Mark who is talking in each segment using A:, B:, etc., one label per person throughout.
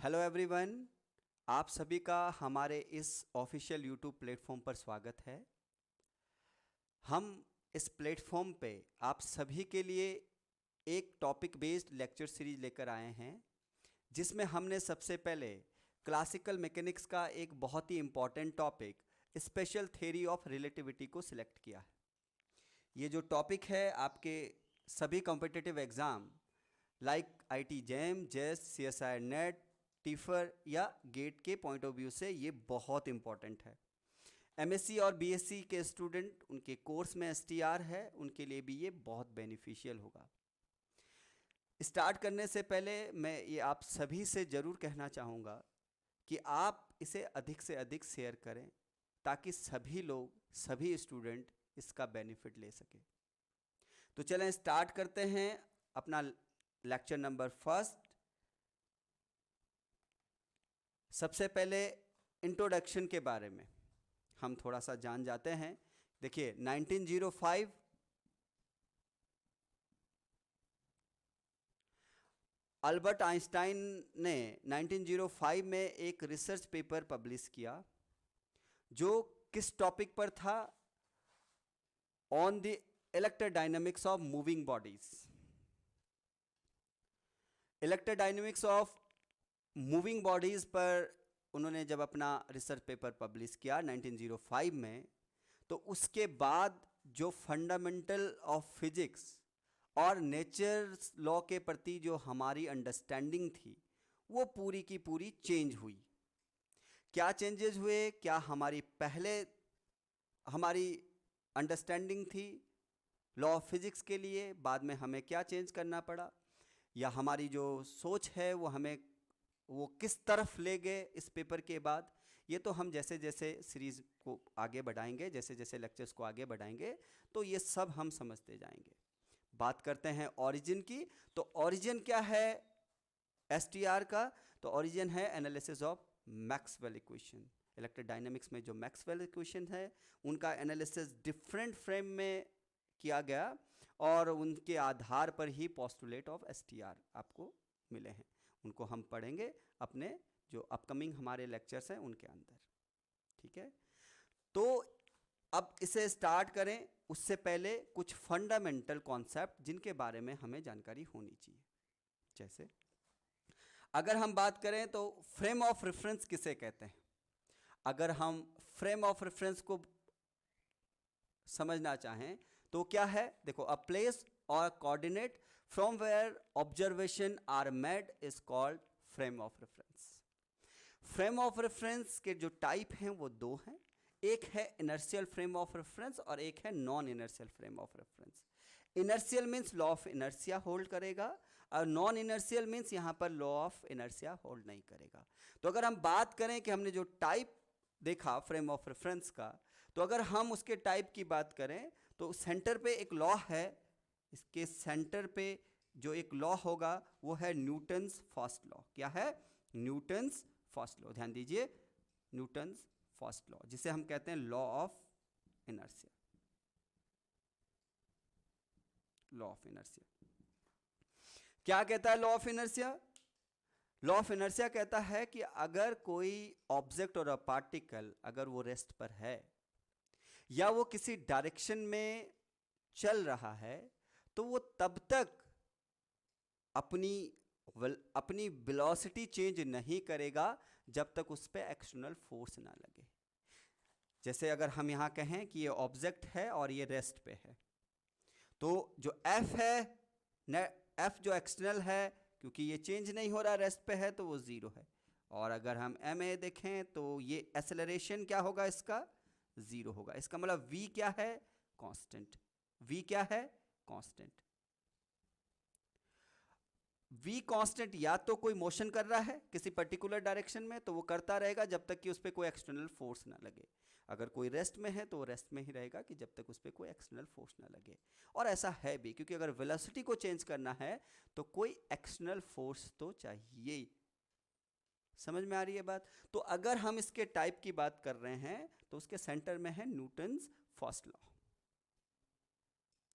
A: Hello everyone, आप सभी का हमारे इस ऑफिशियल यूट्यूब प्लेटफॉर्म पर स्वागत है। हम इस प्लेटफॉर्म पे आप सभी के लिए एक टॉपिक बेस्ड लेक्चर सीरीज लेकर आए हैं, जिसमें हमने सबसे पहले क्लासिकल मैकेनिक्स का एक बहुत ही important topic special theory of relativity को सिलेक्ट किया है। ये जो टॉपिक है आपके सभी competitive exam like IIT JAM, JEST, CSIR NET, TIFR या गेट के पॉइंट ऑफ व्यू से ये बहुत इंपॉर्टेंट है। एमएससी और बीएससी के स्टूडेंट, उनके कोर्स में एसटीआर है, उनके लिए भी ये बहुत बेनिफिशियल होगा। स्टार्ट करने से पहले मैं ये आप सभी से ज़रूर कहना चाहूँगा कि आप इसे अधिक से अधिक शेयर करें, ताकि सभी लोग, सभी स्टूडेंट इसका बेनिफिट ले सकें। तो चलें स्टार्ट करते हैं अपना लेक्चर नंबर फर्स्ट। सबसे पहले इंट्रोडक्शन के बारे में हम थोड़ा सा जान जाते हैं। देखिए 1905 अल्बर्ट आइंस्टाइन ने 1905 में एक रिसर्च पेपर पब्लिश किया, जो किस टॉपिक पर था? On the electrodynamics of moving bodies. Electrodynamics of moving bodies पर उन्होंने जब अपना रिसर्च पेपर पब्लिश किया 1905 में, तो उसके बाद जो फंडामेंटल ऑफ फिजिक्स और नेचर लॉ के प्रति जो हमारी अंडरस्टैंडिंग थी, वो पूरी की पूरी चेंज हुई। क्या चेंजेस हुए? क्या हमारी पहले हमारी अंडरस्टैंडिंग थी लॉ ऑफ फिजिक्स के लिए, बाद में हमें क्या चेंज करना पड़ा, या हमारी जो सोच है वो किस तरफ ले गए इस पेपर के बाद? ये तो हम जैसे जैसे सीरीज़ को आगे बढ़ाएंगे, जैसे जैसे लेक्चर्स को आगे बढ़ाएंगे, तो ये सब हम समझते जाएंगे। बात करते हैं ओरिजिन की। तो ओरिजिन क्या है एसटीआर का? तो ओरिजिन है analysis of Maxwell equation. Electrodynamics में जो मैक्सवेल इक्वेशन है, उनका एनालिसिस डिफरेंट फ्रेम में किया गया, और उनके आधार पर ही पोस्टुलेट ऑफ एसटीआर आपको मिले हैं। उनको हम पढ़ेंगे अपने जो अपकमिंग हमारे लेक्चर्स हैं उनके अंदर। ठीक है, तो अब इसे स्टार्ट करें उससे पहले कुछ फंडामेंटल कॉन्सेप्ट जिनके बारे में हमें जानकारी होनी चाहिए। जैसे अगर हम बात करें तो फ्रेम ऑफ रेफरेंस किसे कहते हैं? अगर हम फ्रेम ऑफ रेफरेंस को समझना चाहें तो क्या है? देखो, अ प्लेस और coordinate from where observation are made is called frame of reference. Frame of reference के जो टाइप हैं वो दो हैं। एक है इनर्शियल फ्रेम ऑफ रेफरेंस और एक है non inertial frame of reference. Inertial means law of inertia hold करेगा, और नॉन इनर्शियल मीन्स यहाँ पर लॉ ऑफ इनर्शिया होल्ड नहीं करेगा। तो अगर हम बात करें कि हमने जो टाइप देखा फ्रेम ऑफ रेफरेंस का, तो अगर हम उसके टाइप की बात करें तो सेंटर पे एक लॉ है। इसके सेंटर पे जो एक लॉ होगा वो है न्यूटन्स फर्स्ट लॉ। क्या है? Newton's first law. ध्यान दीजिए, न्यूटन्स फर्स्ट लॉ, जिसे हम कहते हैं law of inertia. Law of inertia क्या कहता है? Law of inertia, law of inertia कहता है कि अगर कोई ऑब्जेक्ट और अ पार्टिकल अगर वो रेस्ट पर है या वो किसी डायरेक्शन में चल रहा है, तो वो तब तक अपनी अपनी वेलोसिटी चेंज नहीं करेगा जब तक उस पर एक्सटर्नल फोर्स ना लगे। जैसे अगर हम यहाँ कहें कि ये ऑब्जेक्ट है और ये रेस्ट पे है, तो जो F है, F जो एक्सटर्नल है, क्योंकि ये चेंज नहीं हो रहा रेस्ट पे है, तो वो ज़ीरो है। और अगर हम ma देखें तो ये एक्सेलरेशन क्या होगा? इसका ज़ीरो होगा। इसका मतलब v क्या है? कांस्टेंट। v क्या है? कांस्टेंट। v कांस्टेंट या तो कोई मोशन कर रहा है किसी पर्टिकुलर डायरेक्शन में, तो वो करता रहेगा जब तक कि उस पर कोई एक्सटर्नल फोर्स ना लगे। अगर कोई रेस्ट में है तो वो रेस्ट में ही रहेगा कि जब तक उस पर कोई एक्सटर्नल फोर्स ना लगे। और ऐसा है भी, क्योंकि अगर वेलोसिटी को चेंज करना है तो कोई एक्सटर्नल फोर्स तो चाहिए। समझ में आ रही है बात? तो अगर हम इसके टाइप की बात कर रहे हैं तो उसके सेंटर में है न्यूटन्स फर्स्ट लॉ।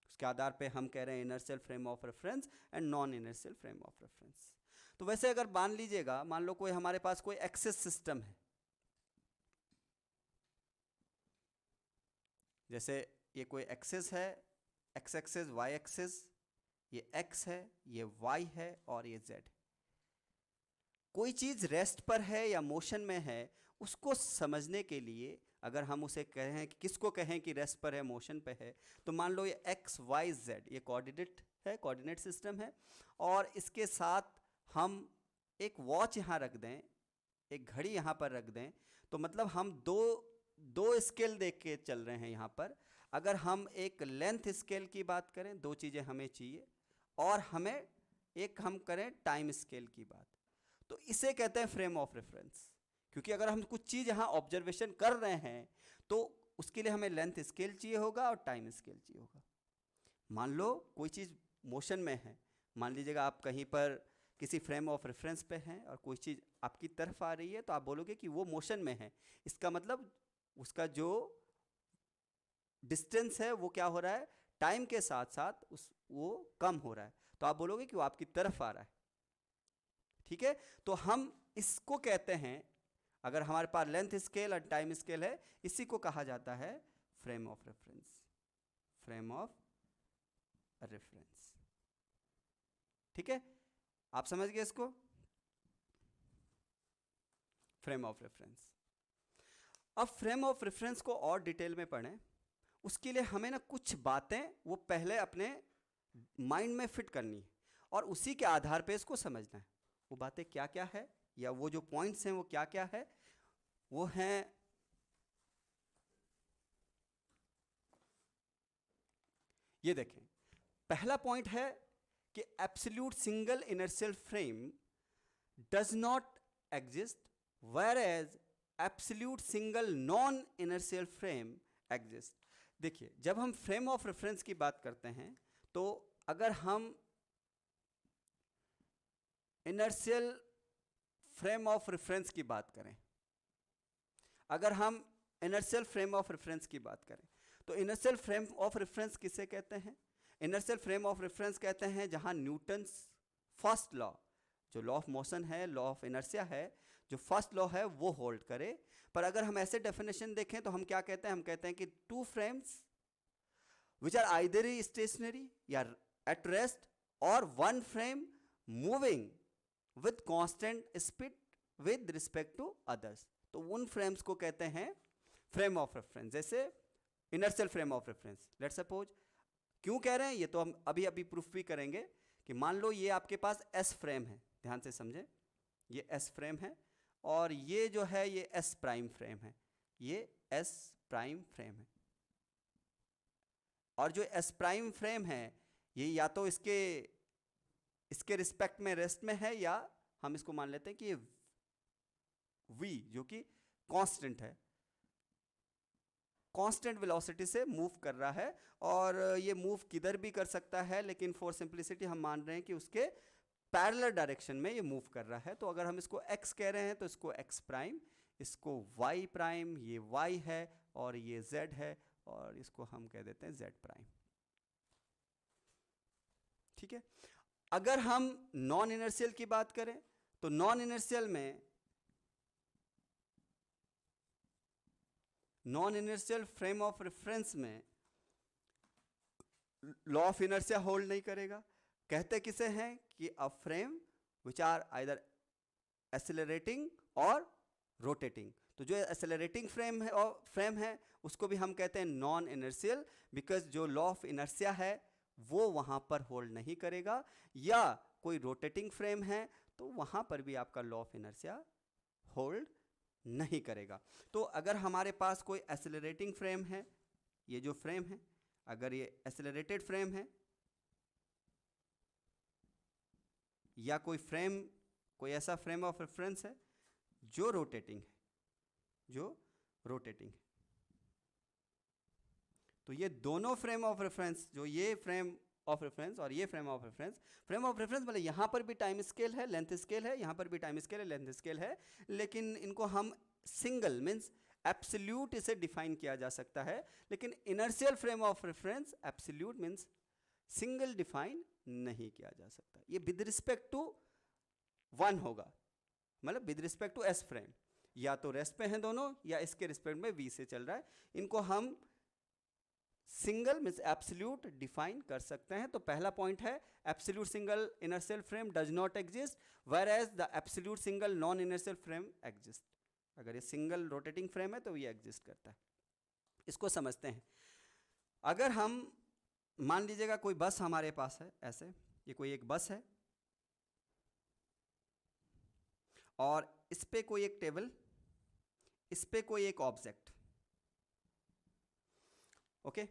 A: उसके आधार पे हम कह रहे हैं inertial frame of reference and non inertial frame of reference. तो वैसे अगर मान लीजिएगा, मान लो कोई हमारे पास कोई एक्सेस सिस्टम है, जैसे ये कोई एक्सेस है, एक्स एक्सेस वाई एक्सेस, ये एक्स है, ये वाई है और ये जेड। कोई चीज़ रेस्ट पर है या मोशन में है, उसको समझने के लिए अगर हम उसे कहें कि किसको कहें कि रेस्ट पर है, मोशन पे है, तो मान लो ये एक्स वाई जेड ये कोऑर्डिनेट है, कोऑर्डिनेट सिस्टम है, और इसके साथ हम एक वॉच यहाँ रख दें, एक घड़ी यहाँ पर रख दें, तो मतलब हम दो स्केल देख के चल रहे हैं यहाँ पर। अगर हम एक लेंथ स्केल की बात करें, दो चीज़ें हमें चाहिए, और हमें एक हम करें टाइम स्केल की बात, तो इसे कहते हैं फ्रेम ऑफ रेफरेंस। क्योंकि अगर हम कुछ चीज़ यहाँ ऑब्जर्वेशन कर रहे हैं तो उसके लिए हमें लेंथ स्केल चाहिए होगा और टाइम स्केल चाहिए होगा। मान लो कोई चीज़ मोशन में है, मान लीजिएगा आप कहीं पर किसी फ्रेम ऑफ रेफरेंस पे हैं और कोई चीज़ आपकी तरफ आ रही है, तो आप बोलोगे कि वो मोशन में है, इसका मतलब उसका जो डिस्टेंस है वो क्या हो रहा है, टाइम के साथ साथ वो कम हो रहा है, तो आप बोलोगे कि वो आपकी तरफ आ रहा है। ठीक है, तो हम इसको कहते हैं, अगर हमारे पास लेंथ स्केल और टाइम स्केल है, इसी को कहा जाता है frame of reference, frame of reference. ठीक है, आप समझ गए इसको, फ्रेम ऑफ रेफरेंस। अब फ्रेम ऑफ रेफरेंस को और डिटेल में पढ़ें, उसके लिए हमें ना कुछ बातें वो पहले अपने माइंड में फिट करनी है और उसी के आधार पे इसको समझना है। वो बातें क्या क्या है, या वो जो पॉइंट्स हैं वो क्या क्या है, वो हैं, ये देखें। पहला पॉइंट है कि absolute single inertial frame does not exist, whereas absolute single non inertial frame exist. देखिए, जब हम फ्रेम ऑफ रेफरेंस की बात करते हैं, तो अगर हम इनर्शियल फ्रेम ऑफ रेफरेंस की बात करें, अगर हम इनर्शियल फ्रेम ऑफ रेफरेंस की बात करें, तो इनर्शियल फ्रेम ऑफ रेफरेंस किसे कहते हैं? इनर्शियल फ्रेम ऑफ रेफरेंस कहते हैं जहां न्यूटन्स फर्स्ट लॉ, जो लॉ ऑफ मोशन है, लॉ ऑफ इनर्शिया है, जो फर्स्ट लॉ है वो होल्ड करे। पर अगर हम ऐसे डेफिनेशन देखें तो हम क्या कहते हैं? हम कहते हैं कि two frames which are either stationary या एट रेस्ट, और one frame moving with constant speed with respect to others, तो उन फ्रेम्स को कहते हैं फ्रेम ऑफ रेफरेंस। जैसे inertial frame of reference, let suppose, क्यों कह रहे हैं ये तो हम अभी अभी प्रूफ भी करेंगे, कि मान लो ये आपके पास एस फ्रेम है, ध्यान से समझे, ये एस फ्रेम है, और ये जो है ये एस प्राइम फ्रेम है, ये एस प्राइम फ्रेम है, और जो एस प्राइम फ्रेम है ये या तो इसके रिस्पेक्ट में रेस्ट में है, या हम इसको मान लेते हैं कि ये v जो कि कांस्टेंट है, कांस्टेंट वेलोसिटी से मूव कर रहा है, और ये मूव किधर भी कर सकता है, लेकिन फॉर सिंप्लिसिटी हम मान रहे हैं कि उसके पैरेलल डायरेक्शन में ये मूव कर रहा है। तो अगर हम इसको x कह रहे हैं तो इसको x प्राइम, इसको y प्राइम, ये y है और ये z है, और इसको हम कह देते हैं z प्राइम। ठीक है, अगर हम नॉन इनर्शियल की बात करें तो नॉन इनर्शियल में, non inertial frame of reference में लॉ ऑफ इनर्शिया होल्ड नहीं करेगा। कहते किसे हैं? कि a frame which are either accelerating और रोटेटिंग। तो जो एक्सेलरेटिंग फ्रेम है उसको भी हम कहते हैं नॉन इनर्शियल, बिकॉज जो लॉ ऑफ इनर्शिया है वो वहां पर होल्ड नहीं करेगा। या कोई रोटेटिंग फ्रेम है तो वहां पर भी आपका लॉ ऑफ इनर्शिया होल्ड नहीं करेगा। तो अगर हमारे पास कोई एक्सेलरेटिंग फ्रेम है, ये जो फ्रेम है, अगर ये एक्सेलरेटेड फ्रेम है, या कोई ऐसा फ्रेम ऑफ रेफरेंस है जो रोटेटिंग है, तो ये दोनों फ्रेम ऑफ रेफरेंस, जो ये फ्रेम ऑफ रेफरेंस और ये frame of reference, frame of reference मतलब यहाँ पर भी टाइम स्केल है, लेंथ स्केल है, यहाँ पर भी टाइम स्केल है, लेंथ स्केल है, लेकिन इनको हम सिंगल मीन्स एब्सोल्यूट इसे डिफाइन किया जा सकता है। लेकिन inertial frame of reference absolute means single define नहीं किया जा सकता। ये विद रिस्पेक्ट टू 1 होगा, मतलब with respect to S frame, या तो रेस्ट पे हैं दोनों या इसके रिस्पेक्ट में वी से चल रहा है। इनको हम सिंगल मीन्स एब्सोल्यूट डिफाइन कर सकते हैं। तो पहला पॉइंट है absolute single inertial frame does not exist, whereas the absolute single non inertial frame exist. अगर ये सिंगल रोटेटिंग फ्रेम है तो ये एग्जिस्ट करता है। इसको समझते हैं। अगर हम मान लीजिएगा कोई बस हमारे पास है, ऐसे ये कोई एक बस है और इस पे कोई एक टेबल, इस पे कोई एक ऑब्जेक्ट, ओके।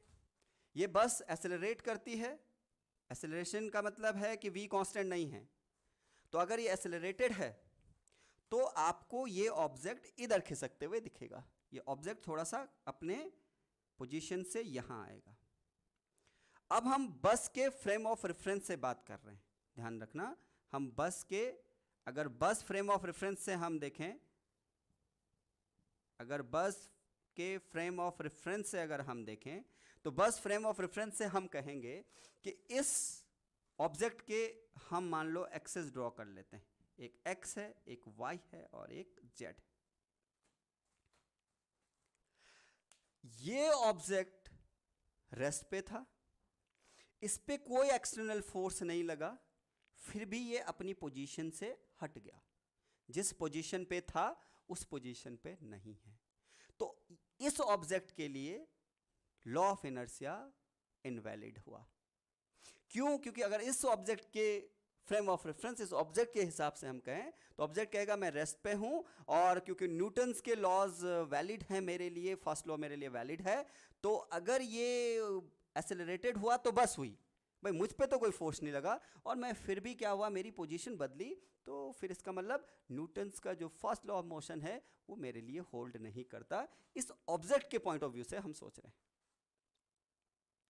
A: ये बस एक्सेलरेट करती है, एक्सेलरेशन का मतलब है कि v कांस्टेंट नहीं है, तो अगर ये एक्सेलरेटेड है तो आपको ये ऑब्जेक्ट इधर खिसकते हुए दिखेगा। ये ऑब्जेक्ट थोड़ा सा अपने पोजीशन से यहां आएगा। अब हम बस के फ्रेम ऑफ रेफरेंस से बात कर रहे हैं, ध्यान रखना। हम बस के, अगर बस फ्रेम ऑफ रेफरेंस से हम देखें, अगर बस के फ्रेम ऑफ रेफरेंस से अगर हम देखें, तो बस फ्रेम ऑफ रेफरेंस से हम कहेंगे कि इस ऑब्जेक्ट के हम मान लो एक्सेस ड्रॉ कर लेते हैं। एक x है, एक y है और एक z है। ये ऑब्जेक्ट रेस्ट पे था, इस पे कोई एक्सटर्नल फोर्स नहीं लगा, फिर भी ये अपनी पोजीशन से हट गया। जिस पोजीशन पे था उस पोजीशन पे नहीं है। तो इस ऑब्जेक्ट के लिए लॉ ऑफ इनर्शिया इनवैलिड हुआ। क्यों? क्योंकि अगर इस ऑब्जेक्ट के फ्रेम ऑफ रेफरेंस, इस ऑब्जेक्ट के हिसाब से हम कहें, तो ऑब्जेक्ट कहेगा मैं रेस्ट पे हूं, और क्योंकि न्यूटन्स के लॉज वैलिड हैं मेरे लिए, फर्स्ट लॉ मेरे लिए वैलिड है, तो अगर ये एक्सेलरेटेड हुआ तो बस हुई, भाई मुझ पे तो कोई फोर्स नहीं लगा, और मैं फिर भी क्या हुआ, मेरी पोजीशन बदली, तो फिर इसका मतलब न्यूटन्स का जो फर्स्ट लॉ ऑफ मोशन है वो मेरे लिए होल्ड नहीं करता। इस ऑब्जेक्ट के पॉइंट ऑफ व्यू से हम सोच रहे हैं।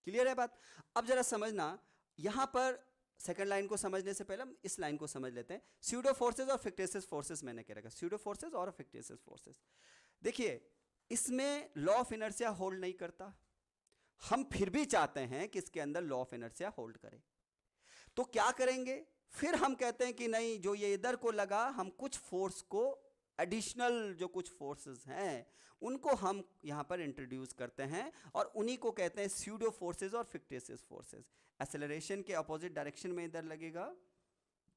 A: क्लियर है बात? अब जरा समझना, यहां पर सेकंड लाइन को समझने से पहले हम इस लाइन को समझ लेते हैं। स्यूडो फोर्सेस और फिक्टिशियस फोर्सेस मैंने कह रखा, स्यूडो फोर्सेस और फिक्टिशियस फोर्सेस। देखिए, इसमें लॉ ऑफ इनर्शिया होल्ड नहीं करता, हम फिर भी चाहते हैं कि इसके अंदर लॉ ऑफ इनर्शिया होल्ड करे, तो क्या करेंगे? फिर हम कहते हैं कि नहीं, जो ये इधर को लगा, हम कुछ फोर्स को, एडिशनल जो कुछ फोर्सेस हैं उनको हम यहां पर इंट्रोड्यूस करते हैं, और उन्हीं को कहते हैं स्यूडो फोर्सेस और फिक्टिशियस फोर्सेस। एक्सेलरेशन के अपोजिट डायरेक्शन में इधर लगेगा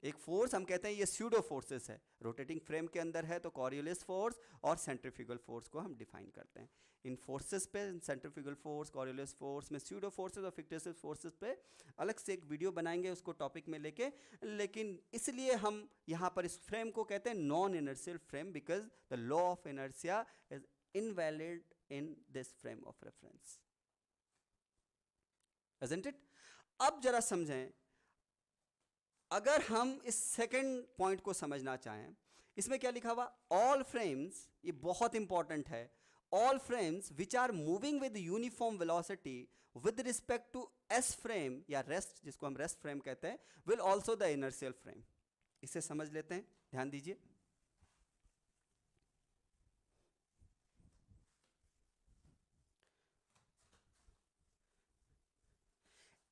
A: एक फोर्स, हम कहते हैं ये स्यूडो फोर्सेस है। रोटेटिंग फ्रेम के अंदर है तो कॉरियोलिस फोर्स और सेंट्रीफ्यूगल फोर्स को हम डिफाइन करते हैं। इन फोर्सेस पे, सेंट्रीफ्यूगल फोर्स, कॉरियोलिस फोर्स में, स्यूडो फोर्सेस और फिक्टिशियस फोर्सेस पे अलग से एक वीडियो बनाएंगे उसको टॉपिक में लेके, लेकिन इसलिए हम यहाँ पर इस फ्रेम को कहते हैं non inertial frame, because the law of inertia is invalid in this frame of reference, isn't it? अब जरा समझें, अगर हम इस सेकंड पॉइंट को समझना चाहें, इसमें क्या लिखा हुआ, ऑल फ्रेम्स, ये बहुत इंपॉर्टेंट है, all frames which are moving with uniform velocity with respect to S frame या रेस्ट, जिसको हम रेस्ट फ्रेम कहते हैं, will also the inertial frame. इसे समझ लेते हैं, ध्यान दीजिए।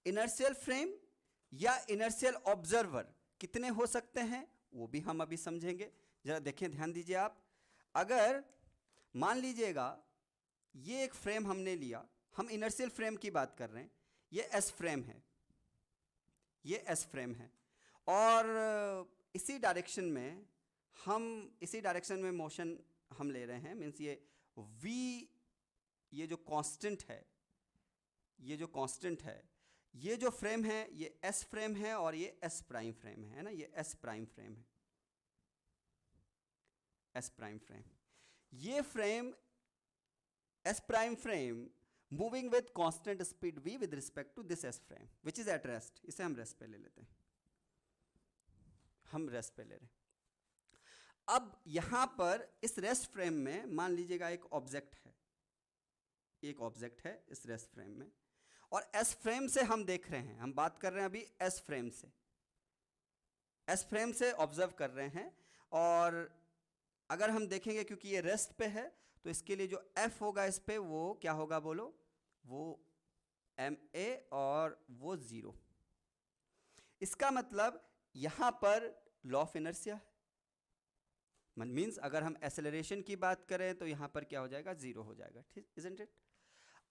A: इनर्शियल फ्रेम या इनर्शियल ऑब्जर्वर कितने हो सकते हैं वो भी हम अभी समझेंगे। जरा देखें, ध्यान दीजिए आप। अगर मान लीजिएगा ये एक फ्रेम हमने लिया, हम इनर्शियल फ्रेम की बात कर रहे हैं, ये एस फ्रेम है, ये एस फ्रेम है, और इसी डायरेक्शन में इसी डायरेक्शन में मोशन हम ले रहे हैं, मीन्स ये v, ये जो कांस्टेंट है, ये जो कांस्टेंट है, ये जो फ्रेम है ये एस फ्रेम है और ये एस प्राइम फ्रेम है ना, ये एस प्राइम फ्रेम है, एस प्राइम फ्रेम। ये frame S prime frame moving with constant speed v with respect to this S frame which is at rest. इसे हम रेस्ट पे ले लेते हैं, हम रेस्ट पे ले रहे हैं। अब यहां पर इस रेस्ट फ्रेम में मान लीजिएगा एक ऑब्जेक्ट है, एक ऑब्जेक्ट है इस रेस्ट फ्रेम में, और एस फ्रेम से हम देख रहे हैं, हम बात कर रहे हैं अभी एस फ्रेम से, एस फ्रेम से ऑब्जर्व कर रहे हैं। और अगर हम देखेंगे क्योंकि ये रेस्ट पे है तो इसके लिए जो एफ होगा इस पे वो क्या होगा बोलो, वो एम ए और वो 0। इसका मतलब यहां पर लॉ ऑफ इनर्शिया है, मीन्स अगर हम एक्सेलरेशन की बात करें तो यहाँ पर क्या हो जाएगा, 0 हो जाएगा, ठीक, इजंट इट।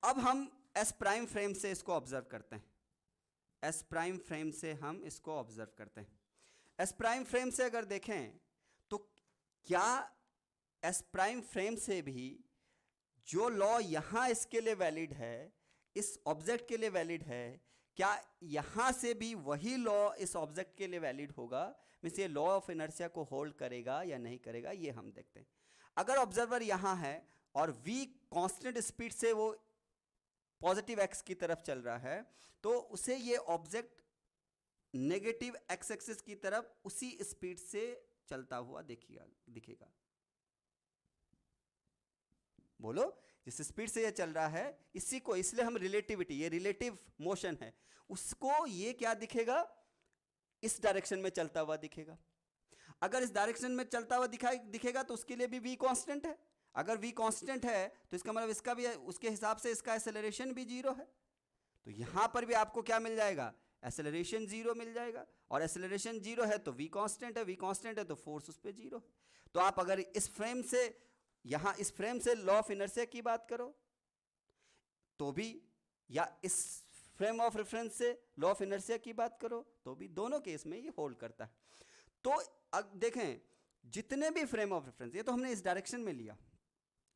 A: अब हम एस प्राइम फ्रेम से इसको ऑब्जर्व करते हैं, एस प्राइम फ्रेम से हम इसको ऑब्जर्व करते हैं। एस प्राइम फ्रेम से अगर देखें तो क्या एस प्राइम फ्रेम से भी जो लॉ यहां इसके लिए वैलिड है, इस ऑब्जेक्ट के लिए वैलिड है, क्या यहां से भी वही लॉ इस ऑब्जेक्ट के लिए वैलिड होगा, मीन्स ये लॉ ऑफ इनर्शिया को होल्ड करेगा या नहीं करेगा, ये हम देखते हैं। अगर ऑब्जर्वर यहां है और v कांस्टेंट स्पीड से वो पॉजिटिव एक्स की तरफ चल रहा है, तो उसे ये ऑब्जेक्ट नेगेटिव एक्स एक्सिस की तरफ उसी स्पीड से चलता हुआ दिखेगा। बोलो, जिस स्पीड से ये चल रहा है, इसी को, इसलिए हम रिलेटिविटी, ये रिलेटिव मोशन है, उसको ये क्या दिखेगा, इस डायरेक्शन में चलता हुआ दिखेगा। अगर इस डायरेक्शन में चलता हुआ दिखेगा तो उसके लिए भी v कांस्टेंट है। अगर v कांस्टेंट है तो इसका मतलब इसका भी, उसके हिसाब से इसका एक्सेलरेशन भी 0 है। तो यहां पर भी आपको क्या मिल जाएगा, एक्सेलरेशन 0 मिल जाएगा। और एक्सेलरेशन 0 है तो v कांस्टेंट है, v कांस्टेंट है तो फोर्स उस पर 0 है। तो आप अगर इस फ्रेम से, यहां इस फ्रेम से लॉ ऑफ इनर्शिया की बात करो तो भी, या इस फ्रेम ऑफ रेफरेंस से लॉ ऑफ इनर्शिया की बात करो तो भी, दोनों केस में ये होल्ड करता है। तो अब देखें, जितने भी फ्रेम ऑफ रेफरेंस, ये तो हमने इस डायरेक्शन में लिया,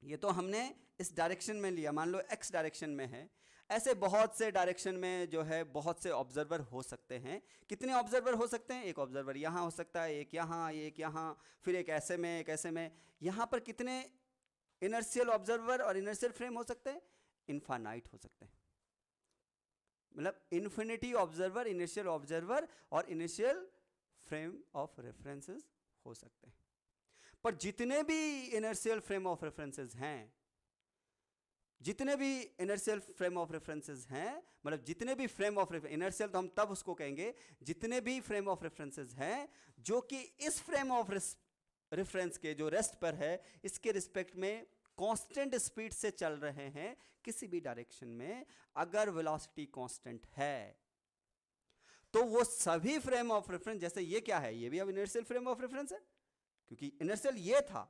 A: ये तो हमने इस डायरेक्शन में लिया, मान लो x डायरेक्शन में है, ऐसे बहुत से डायरेक्शन में जो है बहुत से ऑब्जर्वर हो सकते हैं। कितने ऑब्जर्वर हो सकते हैं, एक ऑब्जर्वर यहाँ हो सकता है, एक यहाँ, फिर एक ऐसे में, एक ऐसे में। यहाँ पर कितने इनर्शियल ऑब्जर्वर और इनर्शियल फ्रेम हो सकते हैं, इनफाइनाइट हो सकते हैं। मतलब इन्फिनिटी ऑब्जर्वर, इनिशियल ऑब्जर्वर और इनिशियल फ्रेम ऑफ रेफरेंसेस हो सकते हैं। पर जितने भी इनर्शियल फ्रेम ऑफ रेफरेंसेस हैं, जितने भी इनर्शियल फ्रेम ऑफ रेफरेंसेस हैं, मतलब जितने भी फ्रेम ऑफ इनर्शियल तो हम तब उसको कहेंगे, जितने भी फ्रेम ऑफ रेफरेंसेस हैं जो कि इस फ्रेम ऑफ रेफरेंस के जो रेस्ट पर है, इसके रिस्पेक्ट में कांस्टेंट स्पीड से चल रहे हैं किसी भी डायरेक्शन में, अगर वेलोसिटी कांस्टेंट है तो वो सभी फ्रेम ऑफ रेफरेंस, जैसे ये क्या है, ये भी अब इनर्शियल फ्रेम ऑफ रेफरेंस है, क्योंकि इनर्शियल ये था,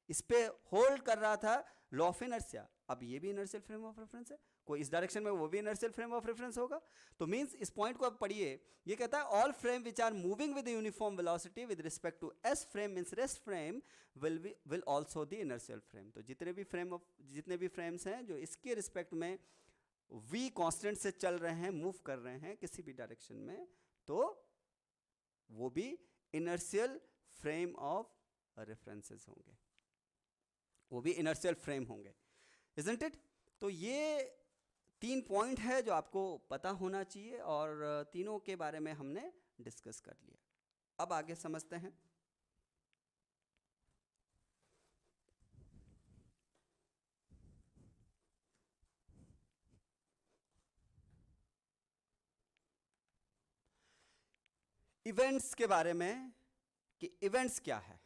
A: इस पे होल्ड कर रहा था लॉ ऑफ इनर्शिया, अब ये भी इनर्शियल फ्रेम ऑफ रेफरेंस है, कोई इस डायरेक्शन में वो भी इनर्शियल फ्रेम ऑफ रेफरेंस होगा। तो मींस इस पॉइंट को आप पढ़िए, ये कहता है all frame which are moving with uniform velocity with respect to S frame means rest frame will also the inertial frame. तो जितने भी फ्रेम्स हैं जो इसके रिस्पेक्ट में v कांस्टेंट से चल रहे हैं, मूव कर रहे हैं किसी भी डायरेक्शन में, तो वो भी इनर्शियल फ्रेम ऑफ रेफरेंसेस होंगे, वो भी इनर्शियल फ्रेम होंगे, इजंट इट। तो ये 3 पॉइंट है जो आपको पता होना चाहिए, और तीनों के बारे में हमने डिस्कस कर लिया। अब आगे समझते हैं। इवेंट्स के बारे में, कि इवेंट्स क्या है।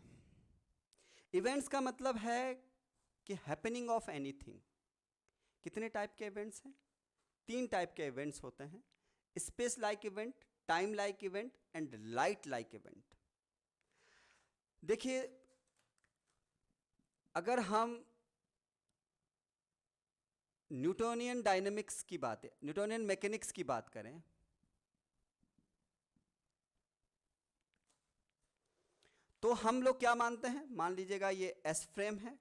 A: इवेंट्स का मतलब है कि हैपनिंग ऑफ एनीथिंग। कितने टाइप के इवेंट्स हैं, 3 टाइप के इवेंट्स होते हैं, space like event, time like event and light like event. देखिए, अगर हम न्यूटोनियन डायनेमिक्स की बात है, न्यूटोनियन मैकेनिक्स की बात करें, तो हम लोग क्या मानते हैं, मान लीजिएगा ये एस फ्रेम है,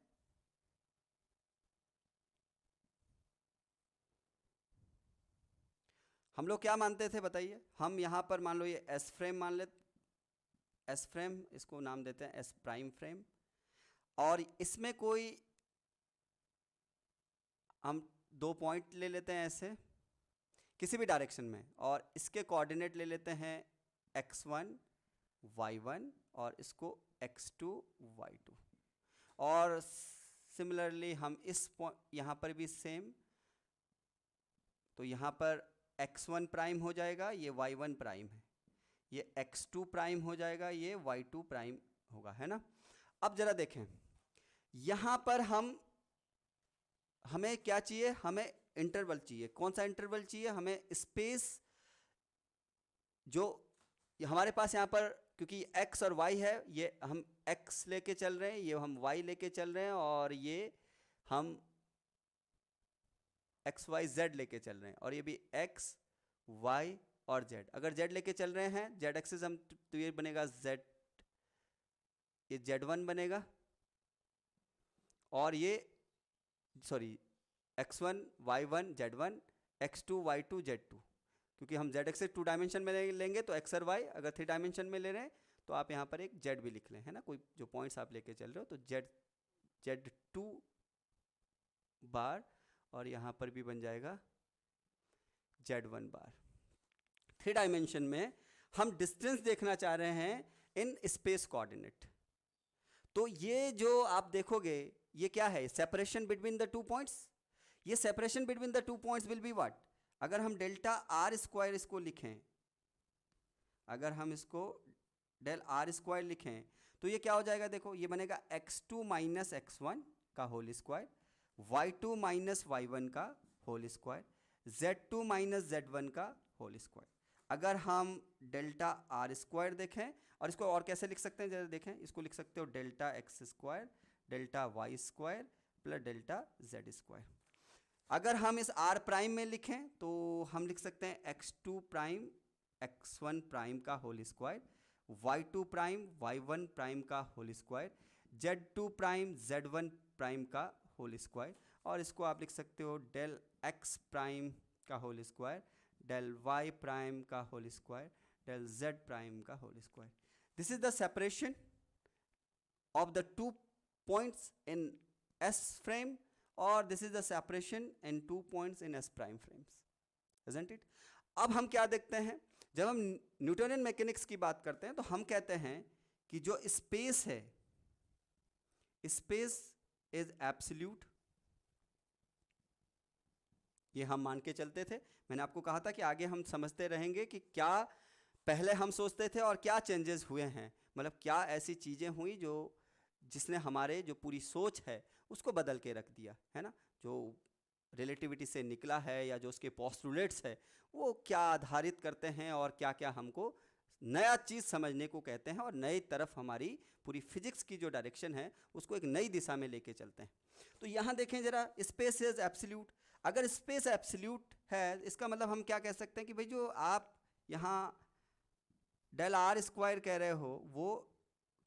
A: हम लोग क्या मानते थे बताइए, हम यहां पर मान लो ये एस फ्रेम मान ले, एस फ्रेम, इसको नाम देते हैं एस प्राइम फ्रेम, और इसमें कोई हम 2 पॉइंट ले लेते हैं ऐसे किसी भी डायरेक्शन में, और इसके कोऑर्डिनेट ले लेते हैं x1 y1 और इसको x2 y2, और सिमिलरली हम इस यहाँ पर भी सेम, तो यहाँ पर x1 प्राइम हो जाएगा, ये y1 प्राइम है, ये x2 प्राइम हो जाएगा, ये y2 प्राइम होगा, है ना। अब जरा देखें, यहाँ पर हमें क्या चाहिए, हमें इंटरवल चाहिए। कौन सा इंटरवल चाहिए, हमें स्पेस, जो हमारे पास यहाँ पर क्योंकि x और y है, ये हम x लेके चल रहे हैं, ये हम y लेके चल रहे हैं, और ये हम एक्स वाई जेड लेके चल रहे हैं, और ये भी एक्स वाई और जेड। अगर जेड लेके चल रहे हैं, जेड एक्सिस हम, तो ये बनेगा जेड, ये Z1 बनेगा, और ये sorry x1 y1 Z1, x2 y2 Z2, क्योंकि हम जेड एक्सिस 2 डायमेंशन में लेंगे तो x और y, अगर 3 डायमेंशन में ले रहे हैं तो आप यहाँ पर एक z भी लिख लें, है ना, कोई जो पॉइंट्स आप लेके चल रहे हो, तो Z2 बार, और यहाँ पर भी बन जाएगा Z1 बार। 3 डायमेंशन में हम डिस्टेंस देखना चाह रहे हैं इन स्पेस कोऑर्डिनेट। तो ये जो आप देखोगे, ये क्या है, सेपरेशन बिटवीन द 2 पॉइंट्स। ये separation between the 2 points will be what, अगर हम डेल्टा आर स्क्वायर इसको लिखें, अगर हम इसको डेल आर स्क्वायर लिखें, तो ये क्या हो जाएगा, देखो ये बनेगा x2 माइनस x1 का whole square, y2 minus y1 का whole square, z2 minus z1 का होल स्क्वायर। अगर हम डेल्टा आर स्क्वायर देखें, और इसको और कैसे लिख सकते हैं जरा देखें, इसको लिख सकते हो delta x square delta y square plus delta z square. अगर हम इस आर प्राइम में लिखें तो हम लिख सकते हैं x2 प्राइम x1 प्राइम का whole square, y2 prime y1 prime का whole square, z2 prime z1 prime का होल स्क्वायर, और इसको आप लिख सकते हो डेल x प्राइम का whole square del y prime का whole square del z prime का whole square. This is the separation of the 2 points in S frame, or this is the separation in 2 points in S prime frames, isn't it? अब हम क्या देखते हैं, जब हम Newtonian mechanics की बात करते हैं तो हम कहते हैं कि जो स्पेस है, स्पेस इज एब्सोल्यूट। ये हम मान के चलते थे, मैंने आपको कहा था कि आगे हम समझते रहेंगे कि क्या पहले हम सोचते थे और क्या चेंजेस हुए हैं, मतलब क्या ऐसी चीज़ें हुई जो जिसने हमारे जो पूरी सोच है उसको बदल के रख दिया, है ना, जो रिलेटिविटी से निकला है या जो उसके पोस्टुलेट्स है वो क्या आधारित करते हैं और क्या क्या हमको नया चीज़ समझने को कहते हैं, और नई तरफ हमारी पूरी फिजिक्स की जो डायरेक्शन है उसको एक नई दिशा में लेके चलते हैं। तो यहाँ देखें ज़रा, स्पेस इज एब्सोल्यूट। अगर स्पेस एब्सोल्यूट है, इसका मतलब हम क्या कह सकते हैं कि भाई जो आप यहाँ डेल आर स्क्वायर कह रहे हो वो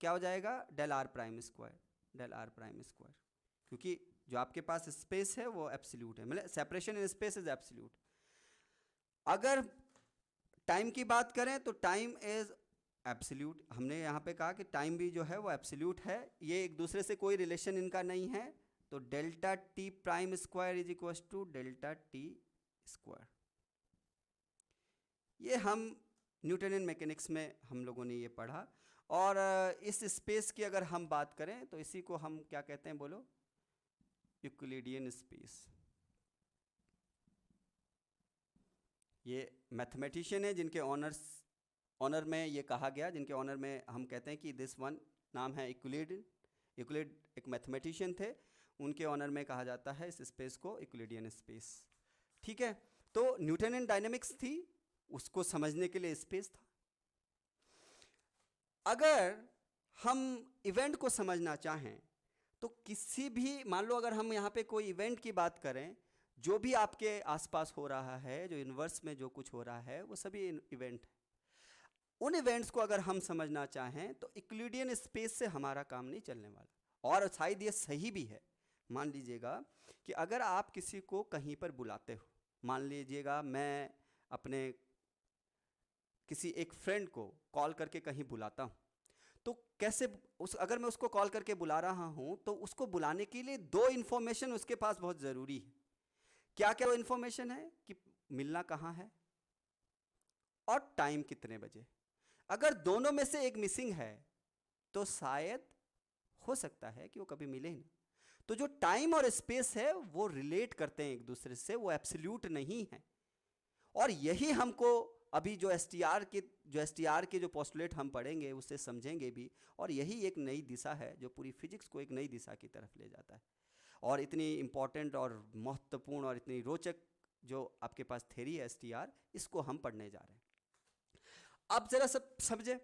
A: क्या हो जाएगा, del r prime square, del r prime square, क्योंकि जो आपके पास स्पेस है वो एब्सोल्यूट है, मतलब separation in space is absolute. अगर टाइम की बात करें तो टाइम इज एब्सोल्यूट, हमने यहाँ पे कहा कि टाइम भी जो है वो एब्सोल्यूट है, ये एक दूसरे से कोई रिलेशन इनका नहीं है, तो delta t prime square is equal to delta t square. ये हम न्यूटोनियन मैकेनिक्स में हम लोगों ने ये पढ़ा। और इस स्पेस की अगर हम बात करें तो इसी को हम क्या कहते हैं, बोलो, यूक्लिडियन स्पेस। ये मैथमेटिशियन है जिनके ऑनर में ये कहा गया, जिनके ऑनर में हम कहते हैं कि दिस वन नाम है यूक्लिड। यूक्लिड एक मैथमेटिशियन थे, उनके ऑनर में कहा जाता है इस स्पेस को यूक्लिडियन स्पेस। ठीक है, तो न्यूटोनियन डायनेमिक्स थी, उसको समझने के लिए स्पेस था। अगर हम इवेंट को समझना चाहें तो किसी भी, मान लो अगर हम यहाँ पे कोई इवेंट की बात करें, जो भी आपके आसपास हो रहा है, जो यूनिवर्स में जो कुछ हो रहा है वो सभी इवेंट है। उन इवेंट्स को अगर हम समझना चाहें तो यूक्लिडियन स्पेस से हमारा काम नहीं चलने वाला, और शायद ये सही भी है। मान लीजिएगा कि अगर आप किसी को कहीं पर बुलाते हो, मान लीजिएगा मैं अपने किसी एक फ्रेंड को कॉल करके कहीं बुलाता हूँ, तो कैसे अगर मैं उसको कॉल करके बुला रहा हूँ तो उसको बुलाने के लिए 2 इन्फॉर्मेशन उसके पास बहुत ज़रूरी है। क्या क्या वो इन्फॉर्मेशन है कि मिलना कहाँ है और टाइम कितने बजे। अगर दोनों में से एक मिसिंग है तो शायद हो सकता है कि वो कभी मिले ही नहीं। तो जो टाइम और स्पेस है वो रिलेट करते हैं एक दूसरे से, वो एब्सोल्यूट नहीं है। और यही हमको अभी जो एस टी आर के जो पोस्टुलेट हम पढ़ेंगे उससे समझेंगे भी, और यही एक नई दिशा है जो पूरी फिजिक्स को एक नई दिशा की तरफ ले जाता है। और इतनी इम्पॉर्टेंट और महत्वपूर्ण और इतनी रोचक जो आपके पास थ्योरी है एस टी आर, इसको हम पढ़ने जा रहे हैं। अब जरा सब समझे,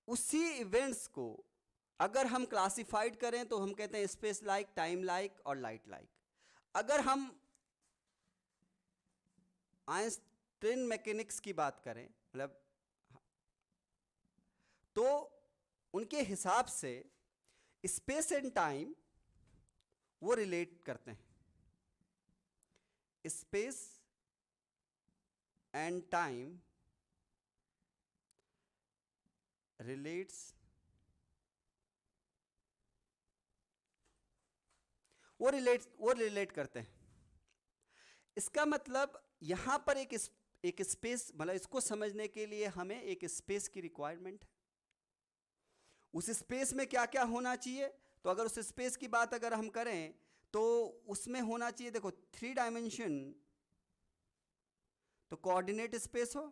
A: उसी इवेंट्स को अगर हम क्लासिफाइड करें तो हम कहते हैं स्पेस लाइक, टाइम लाइक और लाइट लाइक। अगर हम आइंस्टाइन मैकेनिक्स की बात करें, मतलब, तो उनके हिसाब से स्पेस एंड टाइम वो रिलेट करते हैं। स्पेस एंड टाइम रिलेट्स, वो रिलेट करते हैं। इसका मतलब यहां पर एक स्पेस, मतलब इसको समझने के लिए हमें एक स्पेस की रिक्वायरमेंट है। उस स्पेस में क्या क्या होना चाहिए, तो अगर उस स्पेस की बात अगर हम करें तो उसमें होना चाहिए, देखो, 3 डायमेंशन, तो कोऑर्डिनेट स्पेस हो,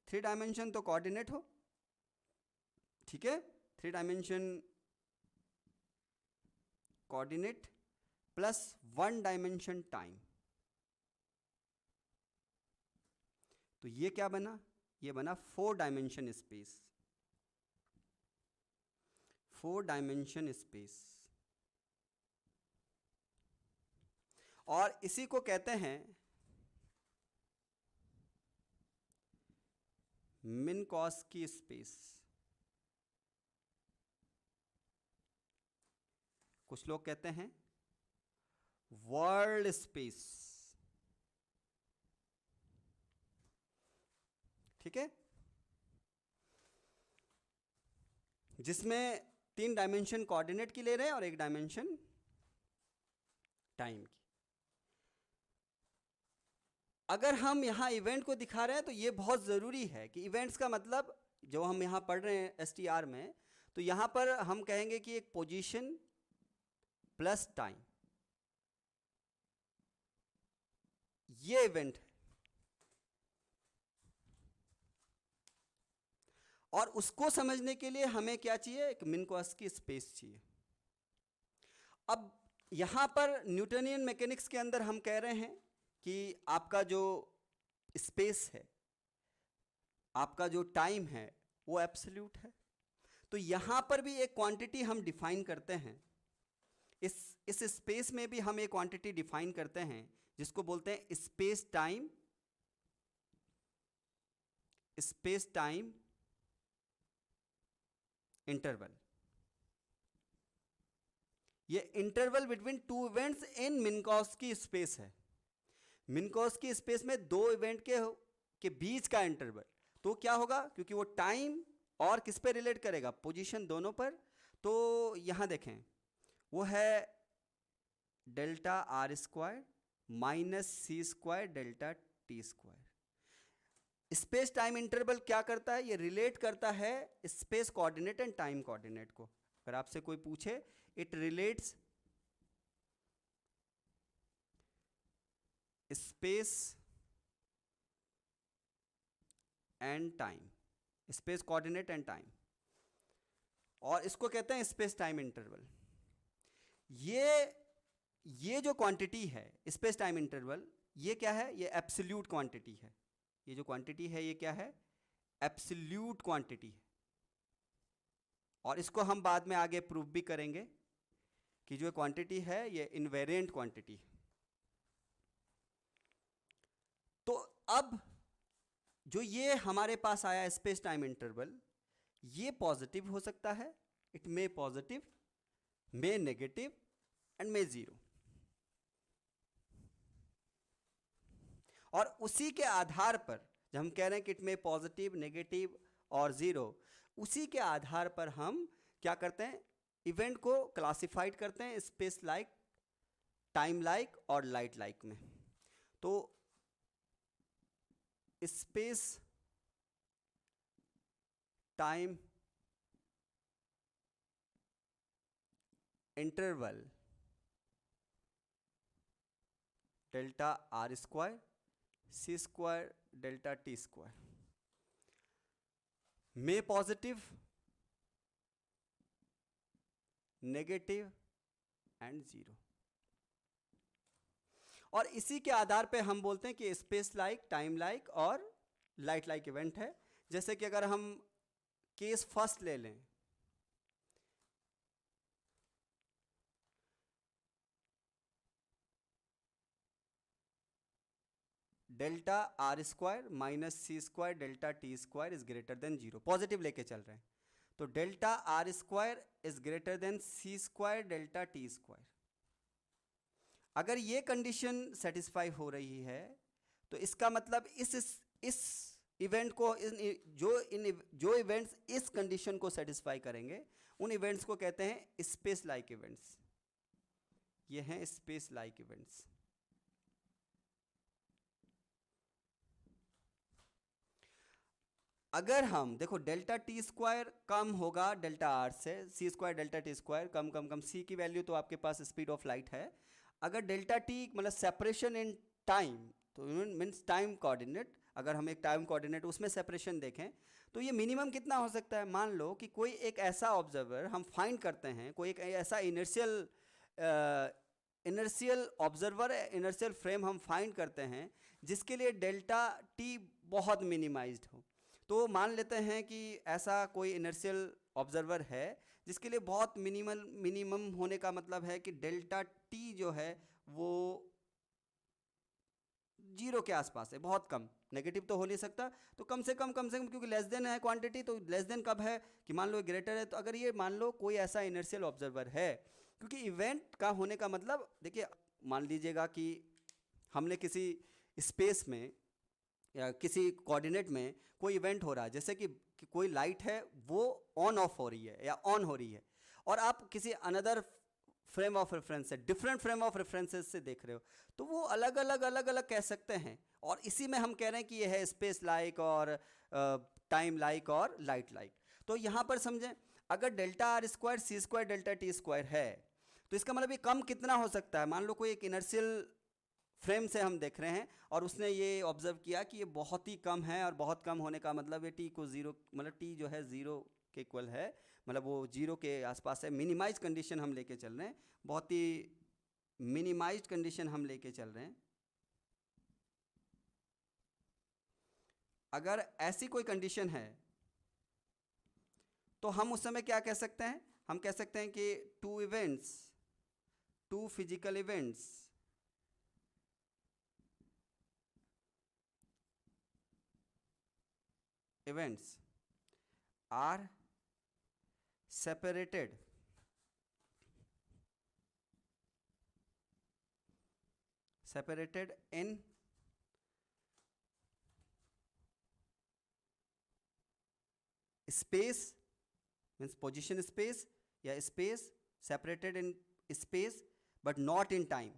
A: 3 डायमेंशन तो कोऑर्डिनेट हो, ठीक है, 3 dimension coordinate plus 1 dimension time. तो ये क्या बना, ये बना 4 डायमेंशन स्पेस, 4 डायमेंशन स्पेस। और इसी को कहते हैं मिन्कॉस्की स्पेस। कुछ लोग कहते हैं वर्ल्ड स्पेस, ठीक है, जिसमें 3 डायमेंशन कोऑर्डिनेट की ले रहे हैं और 1 डायमेंशन टाइम की। अगर हम यहां इवेंट को दिखा रहे हैं तो ये बहुत ज़रूरी है कि इवेंट्स का मतलब जो हम यहां पढ़ रहे हैं STR में, तो यहां पर हम कहेंगे कि एक पोजीशन प्लस टाइम, ये इवेंट है। और उसको समझने के लिए हमें क्या चाहिए, एक मिन्कॉस्की स्पेस चाहिए। अब यहां पर न्यूटनियन मैकेनिक्स के अंदर हम कह रहे हैं कि आपका जो स्पेस है, आपका जो टाइम है, वो एब्सोल्यूट है। तो यहां पर भी एक क्वांटिटी हम डिफाइन करते हैं, इस स्पेस में भी हम एक क्वांटिटी डिफाइन करते हैं जिसको बोलते हैं स्पेस टाइम इंटरवल। ये interval between 2 events in Minkowski space है। मिन्कॉस्की स्पेस में 2 इवेंट के बीच का इंटरवल, तो क्या होगा, क्योंकि वो टाइम और किस पे रिलेट करेगा, पोजीशन दोनों पर। तो यहां देखें, वो है delta r square minus c square delta t square. Space time interval क्या करता है, ये रिलेट करता है space coordinate and time coordinate को। अगर आपसे कोई पूछे, it relates space and time, space coordinate and time, और इसको कहते हैं स्पेस टाइम इंटरवल। ये जो क्वांटिटी है स्पेस टाइम इंटरवल, ये क्या है, ये एब्सोल्यूट क्वांटिटी है। ये जो क्वांटिटी है ये क्या है, एब्सोल्यूट क्वांटिटी है। और इसको हम बाद में आगे प्रूव भी करेंगे कि जो क्वांटिटी है ये इनवेरिएंट क्वांटिटी है। तो अब जो ये हमारे पास आया स्पेस टाइम इंटरवल, ये पॉजिटिव हो सकता है, it may positive, may negative and may zero. और उसी के आधार पर जब हम कह रहे हैं कि इट मे पॉजिटिव, नेगेटिव और जीरो, उसी के आधार पर हम क्या करते हैं, इवेंट को क्लासिफाइड करते हैं स्पेस लाइक, टाइम लाइक और लाइट लाइक में। तो space time interval delta r square c square delta t square में पॉजिटिव, नेगेटिव एंड जीरो। और इसी के आधार पे हम बोलते हैं कि स्पेस लाइक, टाइम लाइक और लाइट लाइक इवेंट है। जैसे कि अगर हम केस फर्स्ट ले लें, delta r square minus c square delta t square is greater than zero, positive लेके चल रहे हैं, तो delta r square is greater than c square delta t square. अगर ये कंडीशन सेटिस्फाई हो रही है तो इसका मतलब इस इवेंट को जो इवेंट्स इस कंडीशन को सेटिस्फाई करेंगे उन इवेंट्स को कहते हैं स्पेस लाइक इवेंट्स। ये हैं स्पेस लाइक इवेंट्स। अगर हम देखो डेल्टा टी स्क्वायर कम होगा डेल्टा आर से, सी स्क्वायर डेल्टा टी स्क्वायर कम कम कम, सी की वैल्यू तो आपके पास स्पीड ऑफ लाइट है। अगर डेल्टा टी मतलब सेपरेशन इन टाइम, तो मीन्स टाइम कोऑर्डिनेट, अगर हम एक टाइम कोऑर्डिनेट उसमें सेपरेशन देखें तो ये मिनिमम कितना हो सकता है। मान लो कि कोई एक ऐसा ऑब्जर्वर हम फाइंड करते हैं, कोई एक ऐसा इनर्शियल ऑब्जर्वर, इनर्शियल फ्रेम हम फाइंड करते हैं जिसके लिए डेल्टा टी बहुत मिनिमाइज्ड हो। तो मान लेते हैं कि ऐसा कोई इनर्शियल ऑब्जर्वर है जिसके लिए बहुत मिनिमम होने का मतलब है कि डेल्टा टी जो है वो जीरो के आसपास है, बहुत कम, नेगेटिव तो हो नहीं सकता, तो कम से कम क्योंकि लेस देन है क्वांटिटी, तो लेस देन कब है कि मान लो ग्रेटर है। तो अगर ये मान लो कोई ऐसा इनर्शियल ऑब्जर्वर है, क्योंकि इवेंट का होने का मतलब देखिए, मान लीजिएगा कि हमने किसी स्पेस में या किसी कोऑर्डिनेट में कोई इवेंट हो रहा है, जैसे कि कोई लाइट है वो ऑन ऑफ हो रही है या ऑन हो रही है, और आप किसी अनदर फ्रेम ऑफ रेफरेंस से, डिफरेंट फ्रेम ऑफ रेफरेंसेस से देख रहे हो, तो वो अलग अलग कह सकते हैं। और इसी में हम कह रहे हैं कि ये है स्पेस लाइक और टाइम लाइक और लाइट लाइक। तो यहाँ पर समझें, अगर delta r square c square delta t square है तो इसका मतलब ये कम कितना हो सकता है। मान लो कोई एक इनर्शियल फ्रेम से हम देख रहे हैं और उसने ये ऑब्जर्व किया कि ये बहुत ही कम है, और बहुत कम होने का मतलब ये टी को जीरो, मतलब टी जो है जीरो के इक्वल है, मतलब वो जीरो के आसपास है। मिनिमाइज कंडीशन हम लेके चल रहे हैं, बहुत ही मिनिमाइज्ड कंडीशन हम लेके चल रहे हैं। अगर ऐसी कोई कंडीशन है तो हम उस समय क्या कह सकते हैं, हम कह सकते हैं कि two physical events are separated in space, means position space, या space separated in space but not in time,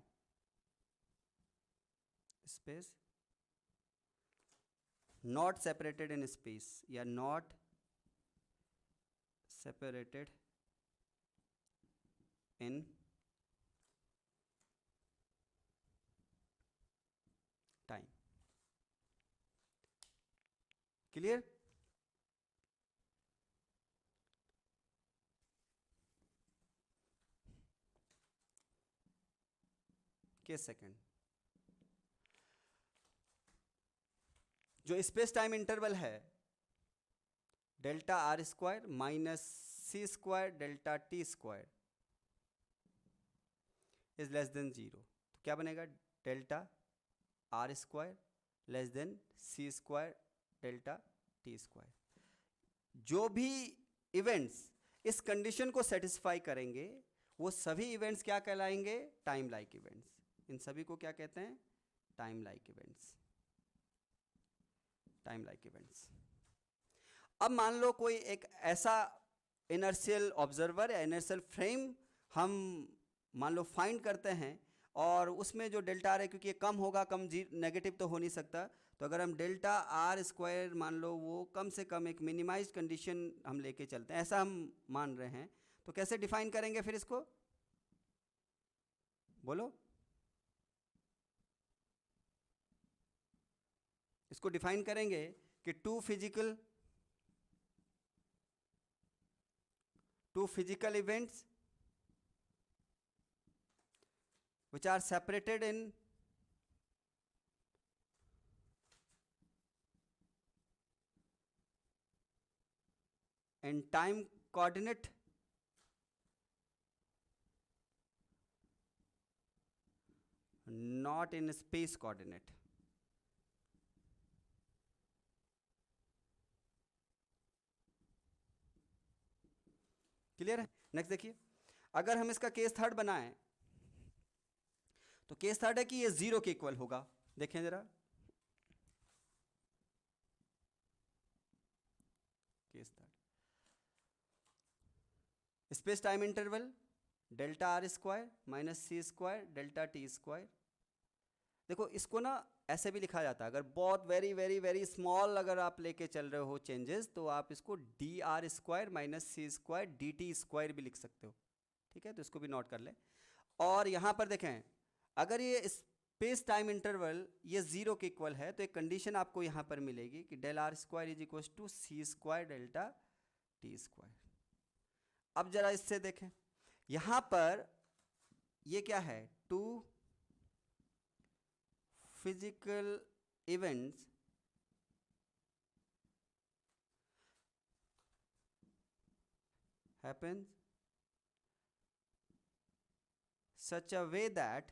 A: space not separated in space या not separated in time। Clear? Case second, जो स्पेस टाइम इंटरवल है delta r square minus c square delta t square is less than zero, तो क्या बनेगा, delta r square less than c square delta t square. जो भी events इस condition को satisfy करेंगे वो सभी इवेंट्स क्या कहलाएंगे, टाइम लाइक इवेंट्स। इन सभी को क्या कहते हैं, time like events, time like events. अब मान लो कोई एक ऐसा इनर्शियल ऑब्जर्वर या इनर्शियल फ्रेम हम मान लो फाइंड करते हैं, और उसमें जो डेल्टा आर है, क्योंकि ये कम होगा, कम नेगेटिव तो हो नहीं सकता, तो अगर हम डेल्टा आर स्क्वायर मान लो वो कम से कम एक मिनिमाइज कंडीशन हम लेके चलते हैं, ऐसा हम मान रहे हैं, तो कैसे डिफाइन करेंगे फिर इसको, बोलो। इसको डिफाइन करेंगे कि two physical events which are separated in in time coordinate, not in space coordinate. Clear है? नेक्स्ट देखिए, अगर हम इसका केस थर्ड बनाएं तो केस थर्ड है कि ये जीरो के इक्वल होगा। देखें जरा, case third, space time interval delta r square minus c square delta t square. देखो इसको ना ऐसे भी लिखा जाता है, अगर बहुत वेरी वेरी वेरी स्मॉल अगर आप लेके चल रहे हो चेंजेस, तो आप इसको D R square minus c square D T square भी लिख सकते हो। ठीक है, तो इसको भी नोट कर लें। और यहाँ पर देखें, अगर ये स्पेस टाइम इंटरवल ये जीरो के इक्वल है, तो एक कंडीशन आपको यहाँ पर मिलेगी कि del r square is equal to c square delta t square. अब जरा इससे देखें, यहाँ पर ये क्या है, two physical events happens such a way that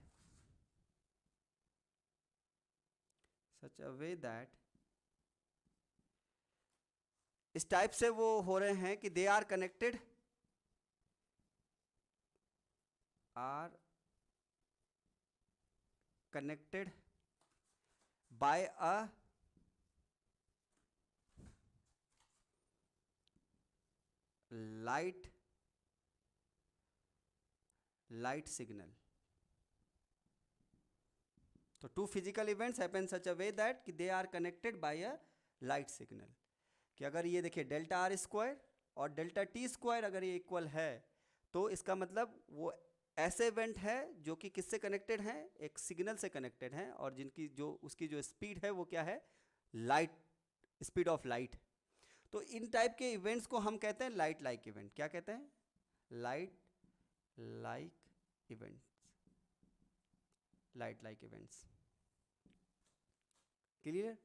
A: इस टाइप से वो हो रहे हैं कि they are connected by a light signal. तो two physical events happen such a way that कि they are connected by a light signal. कि अगर ये देखिए डेल्टा आर स्क्वायर और डेल्टा टी स्क्वायर अगर ये इक्वल है, तो इसका मतलब वो ऐसे इवेंट है जो कि किससे कनेक्टेड हैं, एक सिग्नल से कनेक्टेड हैं, और जिनकी जो उसकी जो स्पीड है वो क्या है, लाइट, स्पीड ऑफ लाइट। तो इन टाइप के इवेंट्स को हम कहते हैं लाइट लाइक इवेंट। क्या कहते हैं? Light like events. Light like events. Clear?